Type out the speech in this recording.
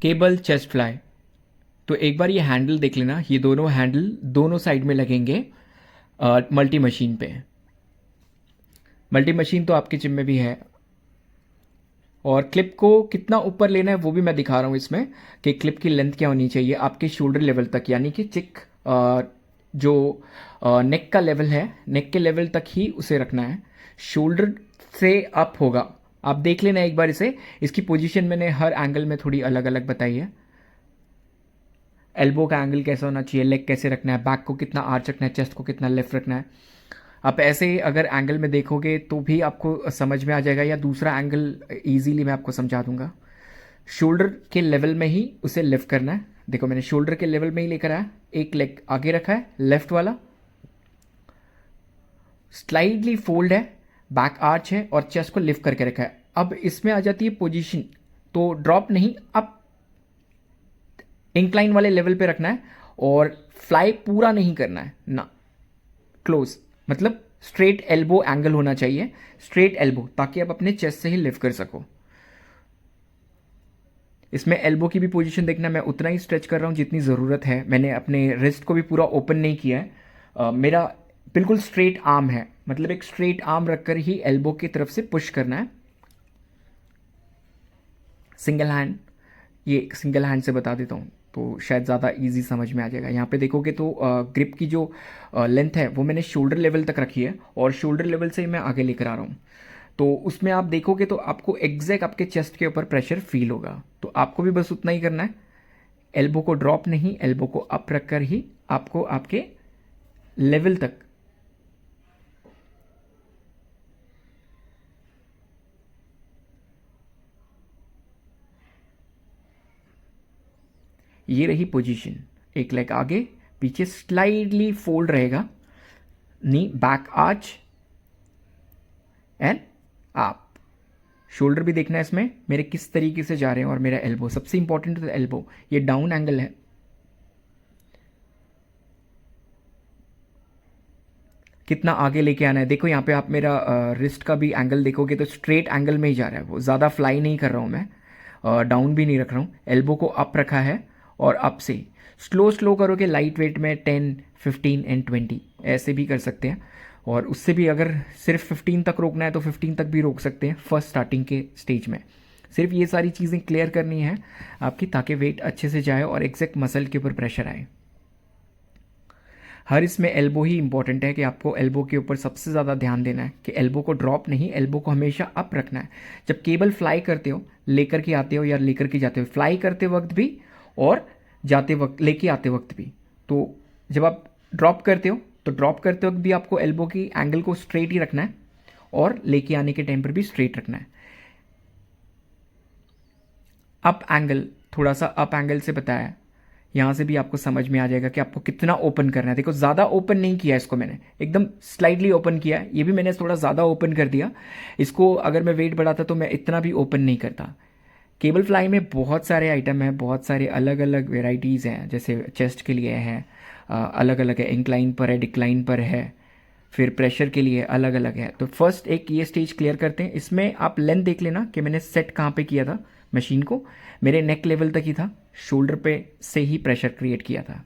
Cable chest fly. तो एक बार ये हैंडल देख लेना, ये दोनों हैंडल दोनों साइड में लगेंगे मल्टी मशीन पे। मल्टी मशीन तो आपके जिम में भी है। और क्लिप को कितना ऊपर लेना है वो भी मैं दिखा रहा हूँ इसमें, कि क्लिप की लेंथ क्या होनी चाहिए आपके शोल्डर लेवल तक, यानी कि चिक जो नेक का लेवल है, नेक के लेवल तक ही उसे रखना है। शोल्डर से अप होगा। आप देख लेना एक बार इसे। इसकी पोजीशन मैंने हर एंगल में थोड़ी अलग अलग बताई है। एल्बो का एंगल कैसा होना चाहिए, लेग कैसे रखना है, बैक को कितना आर्च रखना है, चेस्ट को कितना लेफ्ट रखना है। आप ऐसे ही अगर एंगल में देखोगे तो भी आपको समझ में आ जाएगा, या दूसरा एंगल इजीली मैं आपको समझा दूंगा। शोल्डर के लेवल में ही उसे लिफ्ट करना है। देखो मैंने शोल्डर के लेवल में ही लेकर आया, एक लेग आगे रखा है लेफ्ट वाला, स्लाइडली फोल्ड है, बैक आर्च है और चेस्ट को लिफ्ट करके रखा है। अब इसमें आ जाती है पोजीशन, तो ड्रॉप नहीं, अप इंक्लाइन वाले लेवल पे रखना है और फ्लाई पूरा नहीं करना है ना, क्लोज, मतलब स्ट्रेट एल्बो एंगल होना चाहिए, स्ट्रेट एल्बो, ताकि आप अपने चेस्ट से ही लिफ्ट कर सको। इसमें एल्बो की भी पोजीशन देखना, मैं उतना ही स्ट्रेच कर रहा हूँ जितनी ज़रूरत है। मैंने अपने रिस्ट को भी पूरा ओपन नहीं किया है। मेरा बिल्कुल स्ट्रेट आर्म है, मतलब एक स्ट्रेट आर्म रखकर ही एल्बो की तरफ से पुश करना है। सिंगल हैंड, ये सिंगल हैंड से बता देता हूँ तो शायद ज़्यादा इजी समझ में आ जाएगा। यहाँ पे देखोगे तो ग्रिप की जो लेंथ है वो मैंने शोल्डर लेवल तक रखी है और शोल्डर लेवल से ही मैं आगे लेकर आ रहा हूँ। तो उसमें आप देखोगे तो आपको एग्जैक्ट आपके चेस्ट के ऊपर प्रेशर फील होगा। तो आपको भी बस उतना ही करना है, एल्बो को ड्रॉप नहीं, एल्बो को अप रखकर ही आपको आपके लेवल तक ये रही पोजीशन। एक लेग आगे, पीछे स्लाइडली फोल्ड रहेगा, नी बैक आर्च एंड आप। शोल्डर भी देखना है इसमें मेरे किस तरीके से जा रहे हैं, और मेरा एल्बो सबसे इंपॉर्टेंट है। एल्बो ये डाउन एंगल है, कितना आगे लेके आना है। देखो यहाँ पे आप मेरा रिस्ट का भी एंगल देखोगे तो स्ट्रेट एंगल में ही जा रहा है वो, ज़्यादा फ्लाई नहीं कर रहा हूँ मैं, डाउन भी नहीं रख रहा हूँ। एल्बो को अप रखा है और अप से स्लो स्लो करोगे, लाइट वेट में 10, 15 एंड 20 ऐसे भी कर सकते हैं। और उससे भी अगर सिर्फ 15 तक रोकना है तो 15 तक भी रोक सकते हैं फर्स्ट स्टार्टिंग के स्टेज में। सिर्फ ये सारी चीज़ें क्लियर करनी है आपकी, ताकि वेट अच्छे से जाए और एग्जैक्ट मसल के ऊपर प्रेशर आए। हर इसमें एल्बो ही इंपॉर्टेंट है, कि आपको एल्बो के ऊपर सबसे ज़्यादा ध्यान देना है, कि एल्बो को ड्रॉप नहीं, एल्बो को हमेशा अप रखना है। जब केबल फ्लाई करते हो, लेकर के आते हो या लेकर के जाते हो, फ्लाई करते वक्त भी और जाते वक्त, लेके आते वक्त भी। तो जब आप ड्रॉप करते हो तो ड्रॉप करते वक्त भी आपको एल्बो की एंगल को स्ट्रेट ही रखना है और लेके आने के टाइम पर भी स्ट्रेट रखना है। अप एंगल, थोड़ा सा अप एंगल से बताया, यहाँ से भी आपको समझ में आ जाएगा कि आपको कितना ओपन करना है। देखो ज़्यादा ओपन नहीं किया इसको मैंने, एकदम स्लाइडली ओपन किया है। ये भी मैंने थोड़ा ज़्यादा ओपन कर दिया। इसको अगर मैं वेट बढ़ाता तो मैं इतना भी ओपन नहीं करता। केबल फ्लाई में बहुत सारे आइटम हैं, बहुत सारे अलग अलग वेराइटीज़ हैं। जैसे चेस्ट के लिए है अलग अलग है, इंक्लाइन पर है, डिक्लाइन पर है, फिर प्रेशर के लिए अलग अलग है। तो फर्स्ट एक ये स्टेज क्लियर करते हैं। इसमें आप लेंथ देख लेना कि मैंने सेट कहाँ पे किया था मशीन को, मेरे नेक लेवल तक ही था, शोल्डर पे से ही प्रेशर क्रिएट किया था।